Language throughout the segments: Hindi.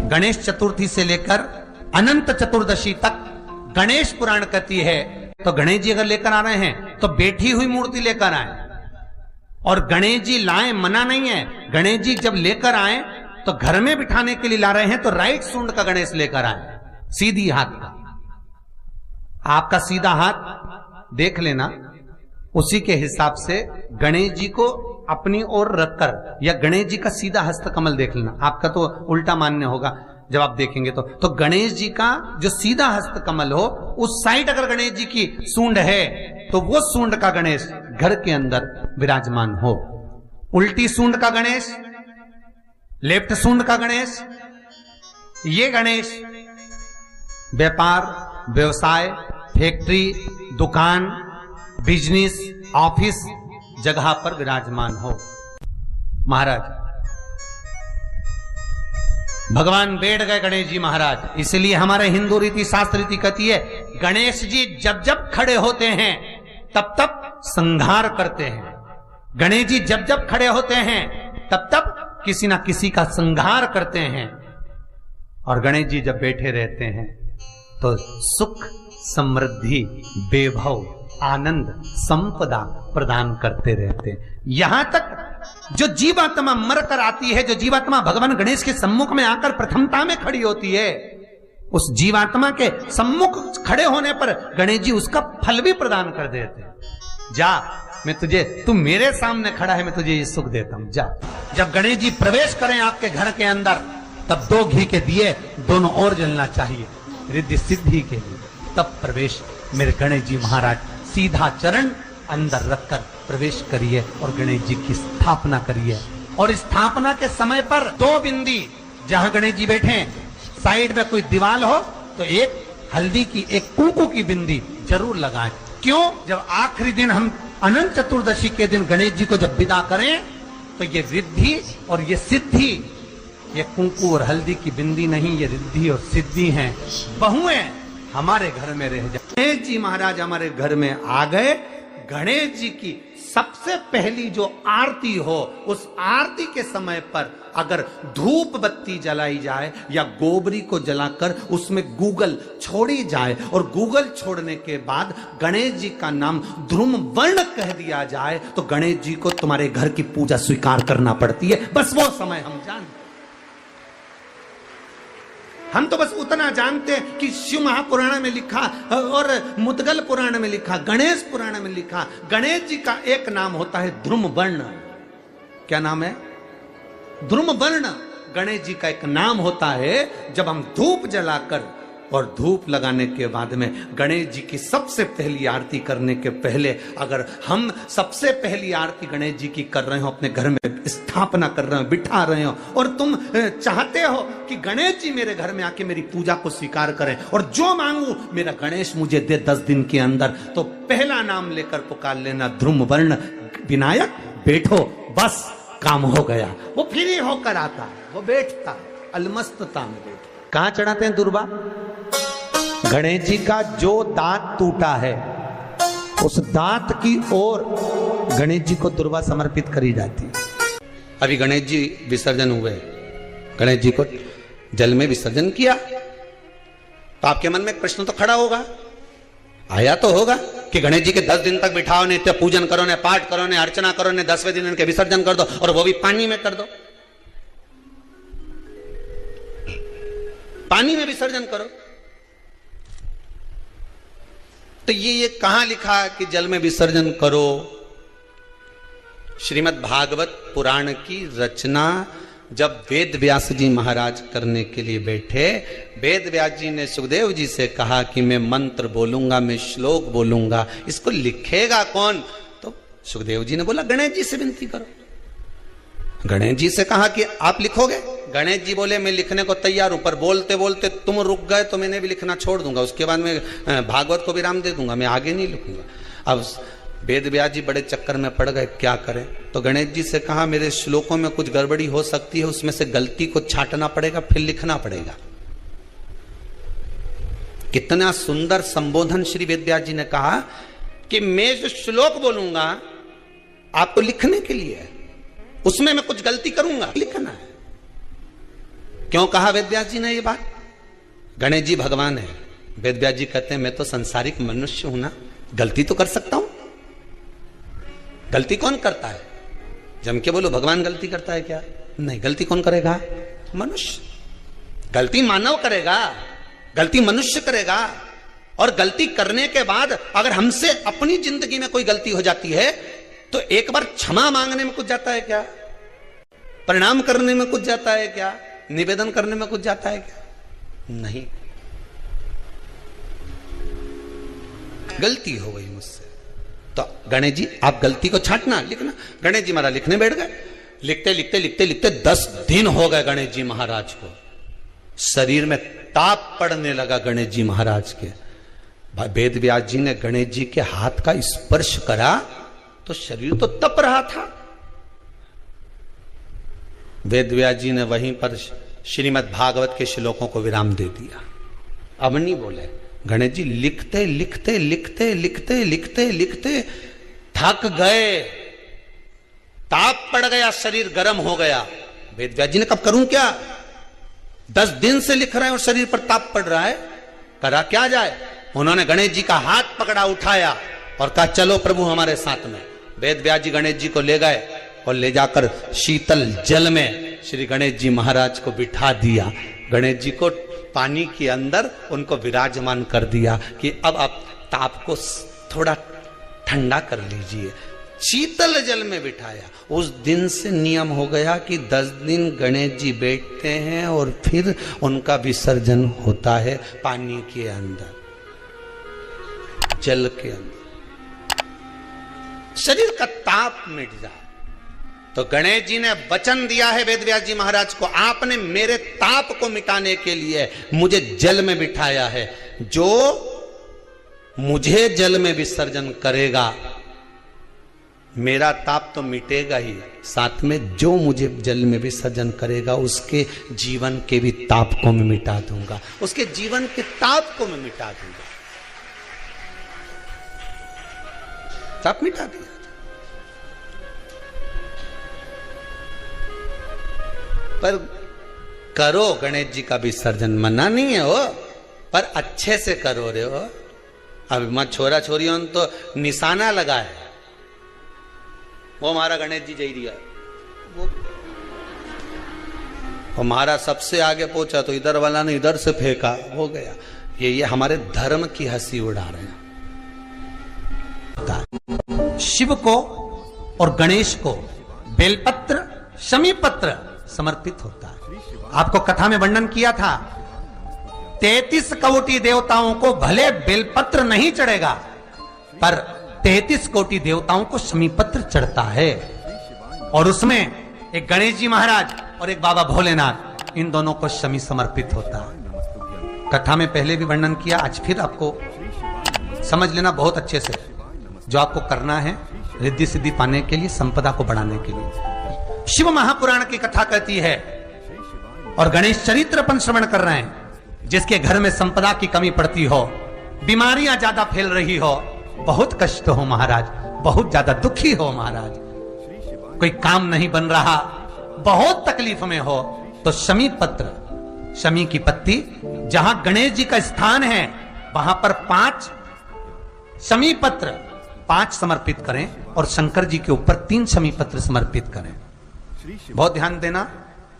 गणेश चतुर्थी से लेकर अनंत चतुर्दशी तक गणेश पुराण कहती है। तो गणेश जी अगर लेकर आ रहे हैं तो बैठी हुई मूर्ति लेकर आए, और गणेश जी लाए मना नहीं है। गणेश जी जब लेकर आए तो घर में बिठाने के लिए ला रहे हैं तो राइट सूंड का गणेश लेकर आए, सीधी हाथ का। आपका सीधा हाथ देख लेना, उसी के हिसाब से गणेश जी को अपनी ओर रखकर, या गणेश जी का सीधा हस्त कमल देख लेना। आपका तो उल्टा मान्य होगा जब आप देखेंगे तो गणेश जी का जो सीधा हस्त कमल हो, उस साइड अगर गणेश जी की सूंड है तो वो सूंड का गणेश घर के अंदर विराजमान हो। उल्टी सूंड का गणेश, लेफ्ट सूंड का गणेश, ये गणेश व्यापार, व्यवसाय, फैक्ट्री, दुकान, बिजनेस, ऑफिस जगह पर विराजमान हो। महाराज भगवान बैठ गए गणेश जी महाराज, इसलिए हमारे हिंदू रीति शास्त्र रीति कहती है गणेश जी जब जब खड़े होते हैं तब तब संहार करते हैं। गणेश जी जब जब खड़े होते हैं तब तब किसी ना किसी का संहार करते हैं। और गणेश जी जब बैठे रहते हैं तो सुख, समृद्धि, वैभव, आनंद, संपदा प्रदान करते रहते हैं। यहां तक जो जीवात्मा मरकर आती है, जो जीवात्मा भगवान गणेश के सम्मुख में आकर प्रथमता में खड़ी होती है, उस जीवात्मा के सम्मुख खड़े होने पर गणेश जी उसका फल भी प्रदान कर देते हैं। जा, मैं तुझे, तू मेरे सामने खड़ा है, मैं तुझे ये सुख देता हूं, जा। जब गणेश जी प्रवेश करें आपके घर के अंदर तब 2 घी के दिए दोनों ओर जलना चाहिए रिद्धि सिद्धि के लिए। तब प्रवेश मेरे गणेश जी महाराज सीधा चरण अंदर रखकर प्रवेश करिए और गणेश जी की स्थापना करिए। और स्थापना के समय पर 2 बिंदी, जहां गणेश जी बैठे साइड में कोई दीवार हो तो एक हल्दी की, एक कुंकू की बिंदी जरूर लगाएं। क्यों? जब आखिरी दिन हम अनंत चतुर्दशी के दिन गणेश जी को जब विदा करें तो ये रिद्धि और ये सिद्धि, ये कुंकू और हल्दी की बिंदी नहीं, ये रिद्धि और सिद्धि हैं। बहुएं हमारे घर में रह जाए। गणेश जी महाराज हमारे घर में आ गए। गणेश जी की सबसे पहली जो आरती हो, उस आरती के समय पर अगर धूप बत्ती जलाई जाए या गोबरी को जलाकर उसमें गूगल छोड़ी जाए और गूगल छोड़ने के बाद गणेश जी का नाम ध्रुम वर्ण कह दिया जाए तो गणेश जी को तुम्हारे घर की पूजा स्वीकार करना पड़ती है। बस वो समय हम जानते, हम तो बस उतना जानते हैं कि शिव महापुराण में लिखा और मुद्गल पुराण में लिखा, गणेश पुराण में लिखा, गणेश जी का एक नाम होता है ध्रुम वर्ण। क्या नाम है? ध्रुम वर्ण गणेश जी का एक नाम होता है। जब हम धूप जलाकर और धूप लगाने के बाद में गणेश जी की सबसे पहली आरती करने के पहले अगर हम सबसे पहली आरती गणेश जी की कर रहे हो, अपने घर में स्थापना कर रहे हो, बिठा रहे हो, और तुम चाहते हो कि गणेश जी मेरे घर में आके मेरी पूजा को स्वीकार करें और जो मांगू मेरा गणेश मुझे दे 10 दिन के अंदर, तो पहला नाम लेकर पुकार लेना ध्रुम वर्ण विनायक, बैठो, बस काम हो गया। वो फ्री होकर आता है, वो बैठता है अलमस्तता में बैठ। कहां चढ़ाते हैं दुर्बा? गणेश जी का जो दांत टूटा है उस दांत की ओर गणेश जी को दुर्बा समर्पित करी जाती है। अभी गणेश जी विसर्जन हुए, गणेश जी को जल में विसर्जन किया तो आपके मन में एक प्रश्न तो खड़ा होगा, आया तो होगा कि गणेश जी के 10 दिन तक बिठाओ, नित्य पूजन करो, ने पाठ करो, ने अर्चना करो, ने 10वें दिन इनके विसर्जन कर दो, और वो भी पानी में कर दो, पानी में विसर्जन करो। तो ये कहां लिखा कि जल में विसर्जन करो? श्रीमद् भागवत पुराण की रचना जब वेद व्यास जी महाराज करने के लिए बैठे, वेद व्यास जी ने सुखदेव जी से कहा कि मैं मंत्र बोलूंगा, मैं श्लोक बोलूंगा, इसको लिखेगा कौन? तो सुखदेव जी ने बोला गणेश जी से विनती करो। गणेश जी से कहा कि आप लिखोगे? गणेश जी बोले मैं लिखने को तैयार हूं, पर बोलते बोलते तुम रुक गए तो मैंने भी लिखना छोड़ दूंगा, उसके बाद मैं भागवत को विराम दे दूंगा, मैं आगे नहीं लिखूंगा। अब वेद व्यास जी बड़े चक्कर में पड़ गए, क्या करें? तो गणेश जी से कहा मेरे श्लोकों में कुछ गड़बड़ी हो सकती है, उसमें से गलती को छांटना पड़ेगा, फिर लिखना पड़ेगा। कितना सुंदर संबोधन श्री वेद व्यास जी ने कहा कि मैं जो श्लोक बोलूंगा आपको लिखने के लिए है, उसमें मैं कुछ गलती करूंगा, लिखना है। क्यों कहा वेदव्यास जी ने ये बात? गणेश जी भगवान है, वेदव्यास जी कहते हैं मैं तो संसारिक मनुष्य हूं ना, गलती तो कर सकता हूं। गलती कौन करता है? जम के बोलो भगवान गलती करता है क्या? नहीं, गलती कौन करेगा? मनुष्य। गलती मानव करेगा, गलती मनुष्य करेगा। और गलती करने के बाद अगर हमसे अपनी जिंदगी में कोई गलती हो जाती है तो एक बार क्षमा मांगने में कुछ जाता है क्या? प्रणाम करने में कुछ जाता है क्या? निवेदन करने में कुछ जाता है क्या? नहीं। गलती हो गई मुझसे तो गणेश जी आप गलती को छांटना, लिखना। गणेश जी महाराज लिखने बैठ गए। लिखते लिखते लिखते लिखते 10 दिन हो गए गणेश जी महाराज को। शरीर में ताप पड़ने लगा गणेश जी महाराज के। वेद व्यास जी ने गणेश जी के हाथ का स्पर्श करा तो शरीर तो तप रहा था। वेद व्यास जी ने वहीं पर श्रीमद् भागवत के श्लोकों को विराम दे दिया। अब नहीं बोले। गणेश जी लिखते लिखते लिखते लिखते लिखते लिखते थक गए, ताप पड़ गया, शरीर गर्म हो गया। वेद व्यास जी ने कब करूं क्या? 10 दिन से लिख रहे हैं और शरीर पर ताप पड़ रहा है, करा क्या जाए? उन्होंने गणेश जी का हाथ पकड़ा, उठाया और कहा चलो प्रभु हमारे साथ में। वेद व्यास जी गणेश जी को ले गए और ले जाकर शीतल जल में श्री गणेश जी महाराज को बिठा दिया। गणेश जी को पानी के अंदर उनको विराजमान कर दिया कि अब आप ताप को थोड़ा ठंडा कर लीजिए। शीतल जल में बिठाया। उस दिन से नियम हो गया कि 10 दिन गणेश जी बैठते हैं और फिर उनका विसर्जन होता है पानी के अंदर, जल के अंदर। शरीर का ताप मिट जाए। तो गणेश जी ने वचन दिया है वेदव्यास जी महाराज को, आपने मेरे ताप को मिटाने के लिए मुझे जल में बिठाया है। जो मुझे जल में विसर्जन करेगा मेरा ताप तो मिटेगा ही, साथ में जो मुझे जल में विसर्जन करेगा उसके जीवन के भी ताप को मैं मिटा दूंगा, उसके जीवन के ताप को मैं मिटा दूंगा। ताप मिटा दिया। पर करो गणेश जी का विसर्जन, मना नहीं है वो, पर अच्छे से करो रे हो। अब मैं छोरा छोरियों ने तो निशाना लगाए, वो हमारा गणेश जी जई दिया, वो हमारा सबसे आगे पहुंचा तो इधर वाला ने इधर से फेंका, हो गया। ये हमारे धर्म की हंसी उड़ा रहे हैं। शिव को और गणेश को बेलपत्र शमी पत्र समर्पित होता है। आपको कथा में वर्णन किया था 33 कोटि देवताओं को भले बेलपत्र नहीं चढ़ेगा पर 33 कोटि देवताओं को शमी पत्र चढ़ता है। और उसमें एक गणेश जी महाराज और एक बाबा भोलेनाथ, इन दोनों को शमी समर्पित होता है। कथा में पहले भी वर्णन किया, आज फिर आपको समझ लेना बहुत अच्छे से। जो आपको करना है रिद्धि सिद्धि पाने के लिए, संपदा को बढ़ाने के लिए। शिव महापुराण की कथा कहती है और गणेश चरित्र अपन श्रवण कर रहे हैं। जिसके घर में संपदा की कमी पड़ती हो, बीमारियां ज्यादा फैल रही हो, बहुत कष्ट हो महाराज, बहुत ज्यादा दुखी हो महाराज, कोई काम नहीं बन रहा, बहुत तकलीफ में हो, तो शमी पत्र, शमी की पत्ती, जहां गणेश जी का स्थान है वहां पर 5 शमी पत्र 5 समर्पित करें और शंकर जी के ऊपर 3 शमी पत्र समर्पित करें। बहुत ध्यान देना।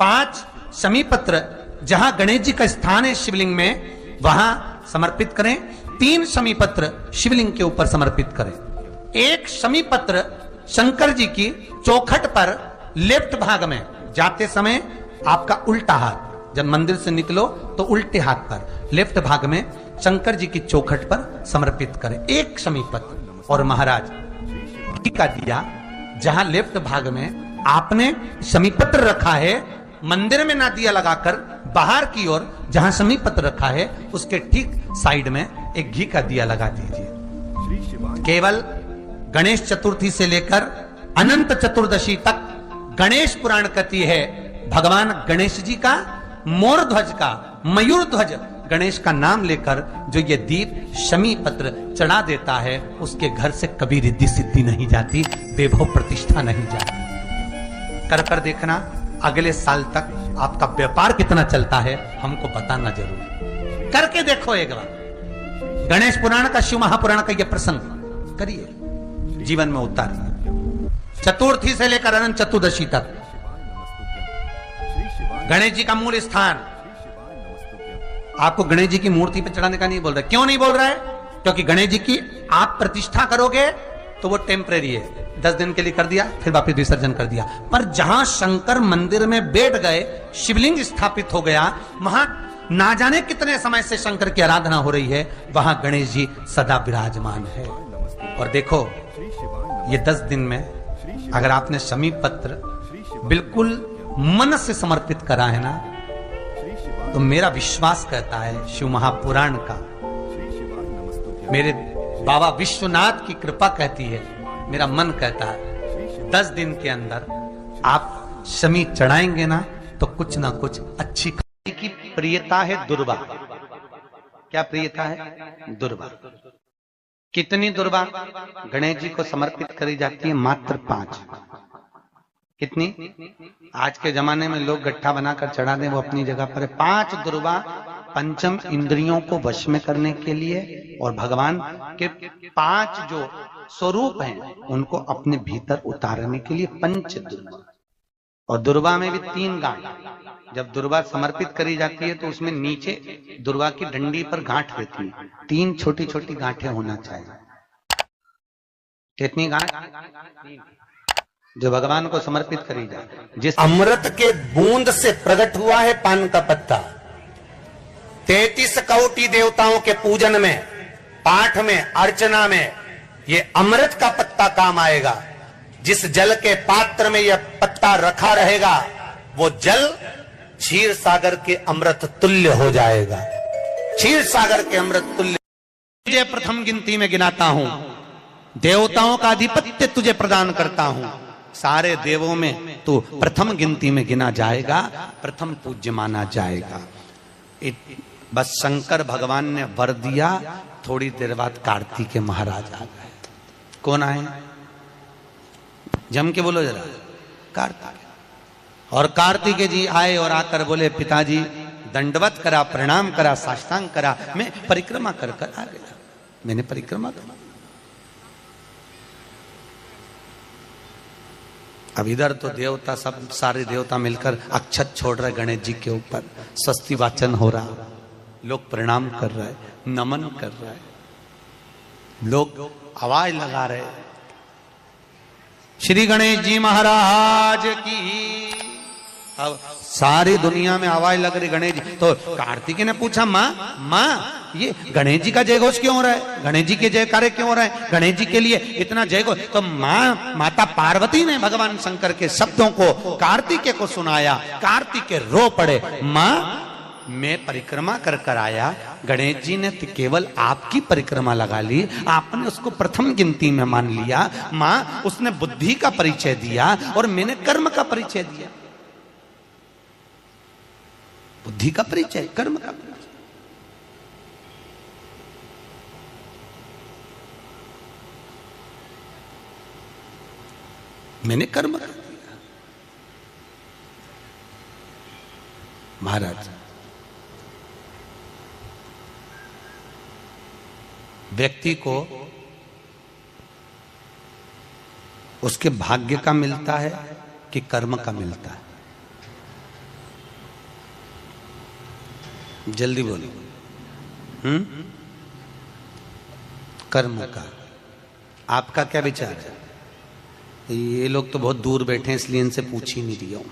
5 शमी पत्र जहां गणेश जी का स्थान है शिवलिंग में वहां समर्पित करें। 3 शमी पत्र शिवलिंग के ऊपर समर्पित करें। 1 शमी पत्र शंकर जी की चौखट पर लेफ्ट भाग में, जाते समय आपका उल्टा हाथ, जब मंदिर से निकलो तो उल्टे हाथ पर लेफ्ट भाग में शंकर जी की चौखट पर समर्पित करें 1 शमी पत्र। और महाराज का दिया जहां लेफ्ट भाग में आपने शमी पत्र रखा है, मंदिर में ना दिया लगाकर बाहर की ओर जहां शमी पत्र रखा है उसके ठीक साइड में एक घी का दिया लगा दीजिए। केवल गणेश चतुर्थी से लेकर अनंत चतुर्दशी तक गणेश पुराण कहती है भगवान गणेश जी का, मोर ध्वज का, मयूर ध्वज गणेश का नाम लेकर जो ये दीप शमी पत्र चढ़ा देता है उसके घर से कभी रिद्धि सिद्धि नहीं जाती, वैभव प्रतिष्ठा नहीं जाती। कर देखना अगले साल तक आपका व्यापार कितना चलता है हमको बताना जरूर, करके देखो एक बार। गणेश पुराण का, शिव महापुराण का यह प्रसंग करिए, जीवन में उतारिए। चतुर्थी से लेकर अनंत चतुर्दशी तक गणेश जी का मूल स्थान। आपको गणेश जी की मूर्ति पर चढ़ाने का नहीं बोल रहा। क्यों नहीं बोल रहा है? क्योंकि गणेश जी की आप प्रतिष्ठा करोगे तो वो टेम्परेरी है, 10 दिन के लिए कर दिया, फिर वापस विसर्जन कर दिया। पर जहां शंकर मंदिर में बैठ गए, शिवलिंग स्थापित हो गया, वहां ना जाने कितने समय से शंकर की आराधना हो रही है, वहां गणेश जी सदा विराजमान है। और देखो, ये 10 दिन में अगर आपने शमी पत्र बिल्कुल मन से समर्पित करा है ना, तो मेरा विश्वास कहता है, शिव महापुराण का, मेरे बाबा विश्वनाथ की कृपा कहती है, मेरा मन कहता है, 10 दिन के अंदर आप शमी चढ़ाएंगे ना तो कुछ ना कुछ अच्छी की प्रियता है दुर्वा। क्या प्रियता है? दुर्वा। कितनी दुर्वा गणेश जी को समर्पित करी जाती है? मात्र 5। कितनी? आज के जमाने में लोग गट्ठा बनाकर चढ़ा दें, वो अपनी जगह पर है। 5 दुर्वा पंचम इंद्रियों को वश में करने के लिए, और भगवान के 5 जो स्वरूप हैं उनको अपने भीतर उतारने के लिए 5 दुर्वा। और दुर्वा में भी 3 गांठ। जब दुर्वा समर्पित करी जाती है तो उसमें नीचे दुर्वा की डंडी पर गांठ रहती है, 3 छोटी छोटी गांठें होना चाहिए। कितनी गांठ? जो भगवान को समर्पित करी जाए। जिस अमृत के बूंद से प्रकट हुआ है पान का पत्ता, 33 कोटि देवताओं के पूजन में, पाठ में, अर्चना में ये अमृत का पत्ता काम आएगा। जिस जल के पात्र में यह पत्ता रखा रहेगा, वो जल क्षीर सागर के अमृत तुल्य हो जाएगा। क्षीर सागर के अमृत तुल्य। तुझे प्रथम गिनती में गिनाता हूं, देवताओं का आधिपत्य तुझे प्रदान करता हूं, सारे देवों में तू प्रथम गिनती में गिना जाएगा, प्रथम पूज्य माना जाएगा। बस शंकर भगवान ने वर दिया, थोड़ी देर बाद कार्तिकेय महाराज आ गए। कौन आए? जम के बोलो जरा। कार्तिकेय। और कार्तिकेय जी आए और आकर बोले, पिताजी दंडवत करा, प्रणाम करा, साष्टांग करा, मैं परिक्रमा कर कर आ गया। मैंने परिक्रमा करा। अब इधर तो देवता सब, सारे देवता मिलकर अक्षत छोड़ रहे गणेश जी के ऊपर, स्वस्ति वाचन हो रहा, लोग प्रणाम कर रहे, नमन कर रहे, लोग आवाज लगा रहे, श्री गणेश जी महाराज की। अब सारी दुनिया में आवाज लग रही गणेश जी। तो कार्तिकेय ने पूछा, माँ ये गणेश जी का जय घोष क्यों हो रहा है? गणेश जी के जयकारे क्यों हो रहे हैं? गणेश जी के लिए इतना जय घोष? तो माता पार्वती ने भगवान शंकर के शब्दों को कार्तिकेय को सुनाया। कार्तिकेय रो पड़े, माँ मैं परिक्रमा कर कर आया, गणेश जी ने तो केवल आपकी परिक्रमा लगा ली, आपने उसको प्रथम गिनती में मान लिया। माँ उसने बुद्धि का परिचय दिया और मैंने कर्म का परिचय दिया। बुद्धि का परिचय, कर्म का परिचय। मैंने कर्म कर दिया। महाराज, व्यक्ति को उसके भाग्य का मिलता है कि कर्म का मिलता है? जल्दी बोलो। कर्म का। आपका क्या विचार है? ये लोग तो बहुत दूर बैठे हैं, इसलिए इनसे पूछ ही नहीं रही हूं।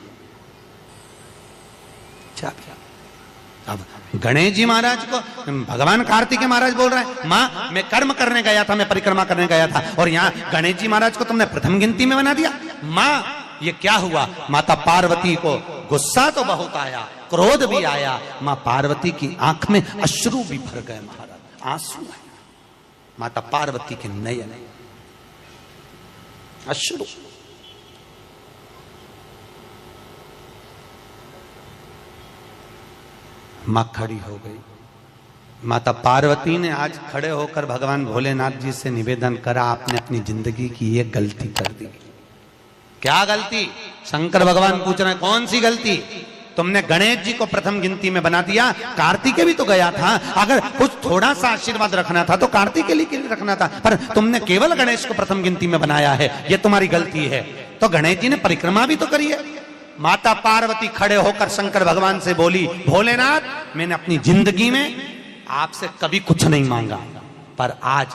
अब गणेश जी महाराज को भगवान कार्तिकेय महाराज बोल रहे हैं, माँ मैं कर्म करने गया था, मैं परिक्रमा करने गया था, और यहाँ गणेश जी महाराज को तुमने प्रथम गिनती में बना दिया। माँ ये क्या हुआ? माता पार्वती को गुस्सा तो बहुत आया, क्रोध भी आया। माँ पार्वती की आंख में अश्रु भी भर गए महाराज, आंसू आए माता पार्वती के नयन, अश्रु। मां खड़ी हो गई। माता पार्वती ने आज खड़े होकर भगवान भोलेनाथ जी से निवेदन करा, आपने अपनी जिंदगी की ये गलती कर दी। क्या गलती? शंकर भगवान पूछ रहे हैं, कौन सी गलती? तुमने गणेश जी को प्रथम गिनती में बना दिया, कार्तिकेय भी तो गया था। अगर कुछ थोड़ा सा आशीर्वाद रखना था तो कार्तिकेय के लिए रखना था, पर तुमने केवल गणेश को प्रथम गिनती में बनाया है, ये तुम्हारी गलती है। तो गणेश जी ने परिक्रमा भी तो करी है। माता पार्वती खड़े होकर शंकर भगवान से बोली, भोलेनाथ मैंने अपनी जिंदगी में आपसे कभी कुछ नहीं मांगा, पर आज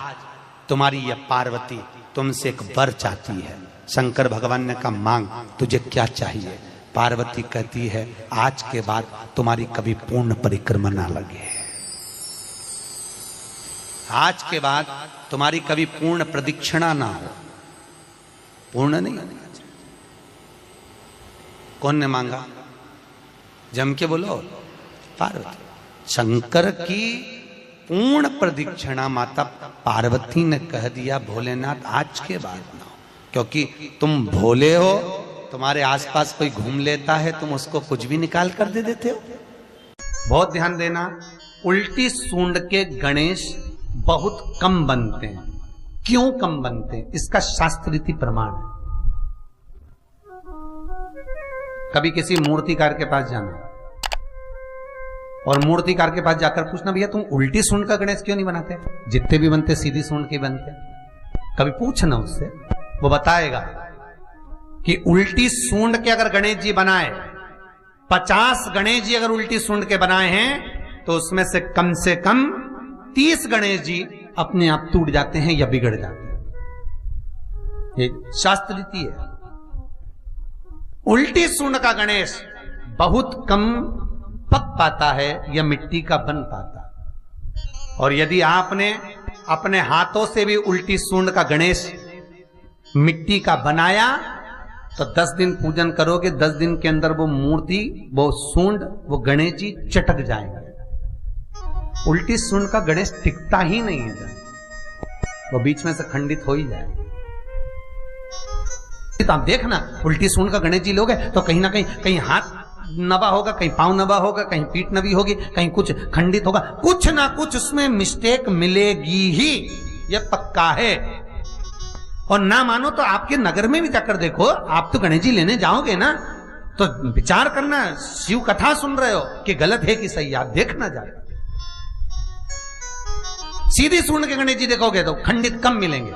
तुम्हारी यह पार्वती तुमसे एक वर चाहती है। शंकर भगवान ने कहा, मांग, तुझे क्या चाहिए? पार्वती कहती है, आज के बाद तुम्हारी कभी पूर्ण परिक्रमा ना लगे, आज के बाद तुम्हारी कभी पूर्ण प्रदक्षिणा ना हो, पूर्ण नहीं होनी चाहिए। कौन ने मांगा? जम के बोलो, पार्वती। शंकर की पूर्ण प्रदक्षिणा माता पार्वती ने कह दिया, भोलेनाथ आज के बाद ना हो, क्योंकि तुम भोले हो, तुम्हारे आसपास कोई घूम लेता है, तुम उसको कुछ भी निकाल कर दे देते हो। बहुत ध्यान देना, उल्टी सूंड के गणेश बहुत कम बनते हैं। क्यों कम बनते हैं? इसका शास्त्रीय प्रमाण है। कभी किसी मूर्तिकार के पास जाना और मूर्तिकार के पास जाकर पूछना, भैया तुम उल्टी सूंड का गणेश क्यों नहीं बनाते? जितने भी बनते सीधी सूंड के बनते। कभी पूछना उससे, वो बताएगा कि उल्टी सूंड के अगर गणेश जी बनाए, 50 गणेश जी अगर उल्टी सूंड के बनाए हैं, तो उसमें से कम 30 गणेश जी अपने आप टूट जाते हैं या बिगड़ जाते हैं। ये शास्त्र रीति है। उल्टी सूंड का गणेश बहुत कम पक पाता है या मिट्टी का बन पाता है। और यदि आपने अपने हाथों से भी उल्टी सूंड का गणेश मिट्टी का बनाया, तो 10 दिन पूजन करोगे, 10 दिन के अंदर वो मूर्ति, वो सूंड, वो गणेश जी चटक जाएगा। उल्टी सूंड का गणेश टिकता ही नहीं है, वो बीच में से खंडित हो ही जाएगा। तो आप देखना, उल्टी सूंड का गणेश जी लोगे तो कहीं ना कहीं हाथ नबा होगा, कहीं पांव नबा होगा, कहीं पीठ नबी होगी, कहीं कुछ खंडित होगा, कुछ ना कुछ उसमें मिस्टेक मिलेगी ही, यह पक्का है। और ना मानो तो आपके नगर में भी जाकर देखो, आप तो गणेश जी लेने जाओगे ना, तो विचार करना, शिव कथा सुन रहे हो कि गलत है कि सही, आप देखना जाकर। सीधी सूंड के गणेश जी देखोगे तो खंडित कम मिलेंगे,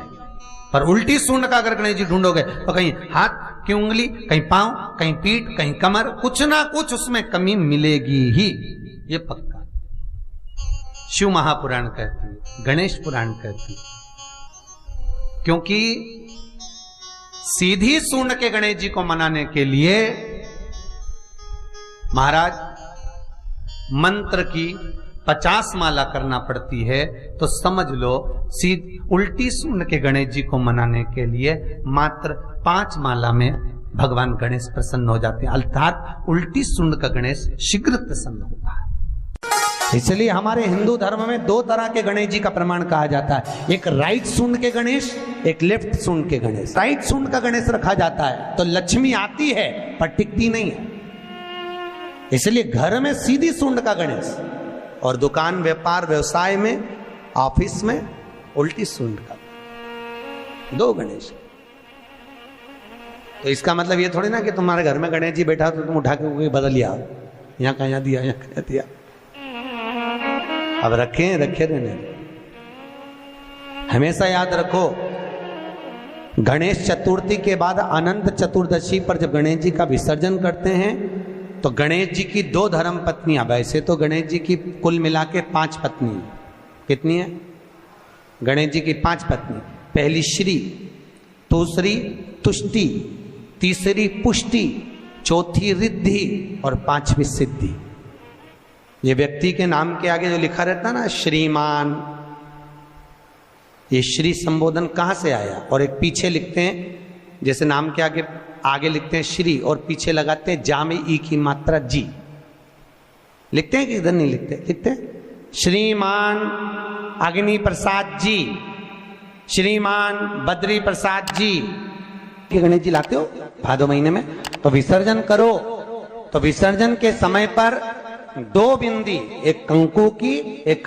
पर उल्टी सूंड का अगर गणेश जी ढूंढोगे तो कहीं हाथ की उंगली, कहीं पांव, कहीं पीठ, कहीं कमर, कुछ ना कुछ उसमें कमी मिलेगी ही, ये पक्का। शिव महापुराण कहती है, गणेश पुराण कहती है, क्योंकि सीधी सूंड के गणेश जी को मनाने के लिए महाराज मंत्र की 50 माला करना पड़ती है। तो समझ लो, उल्टी सूंड के गणेश जी को मनाने के लिए मात्र 5 माला में भगवान गणेश प्रसन्न हो जाते हैं, अर्थात उल्टी सूंड का गणेश शीघ्र प्रसन्न होता है। इसलिए हमारे हिंदू धर्म में 2 तरह के गणेश जी का प्रमाण कहा जाता है, एक राइट सूंड के गणेश, एक लेफ्ट सूंड के गणेश। राइट सूंड का गणेश रखा जाता है तो लक्ष्मी आती है पर टिकती नहीं है, इसलिए घर में सीधी सूंड का गणेश, और दुकान, व्यापार, व्यवसाय में, ऑफिस में उल्टी सूंड का 2 गणेश। तो इसका मतलब ये थोड़ी ना कि तुम्हारे घर में गणेश जी बैठा तो तुम उठा के बदल लिया, यहाँ कहाँ दिया, यहाँ कहाँ दिया। अब रखे रहने। हमेशा याद रखो, गणेश चतुर्थी के बाद अनंत चतुर्दशी पर जब गणेश जी का विसर्जन करते हैं तो गणेश जी की 2 धर्म पत्नियां, वैसे तो गणेश जी की कुल मिला के 5 पत्नी, कितनी है? गणेश जी की 5 पत्नी, पहली श्री, दूसरी तुष्टि, तीसरी पुष्टि, चौथी रिद्धि और 5वीं सिद्धि। ये व्यक्ति के नाम के आगे जो लिखा रहता ना, श्रीमान, ये श्री संबोधन कहां से आया? और एक पीछे लिखते हैं, जैसे नाम के आगे लिखते हैं श्री और पीछे लगाते हैं जा में ई की मात्रा जी, लिखते हैं कि इधर नहीं लिखते? लिखते हैं श्रीमान अग्नि प्रसाद जी, श्रीमान बद्री प्रसाद जी। गणेश जी लाते हो भादो महीने में, तो विसर्जन करो, तो विसर्जन के समय पर 2 बिंदी, एक कंकु की, एक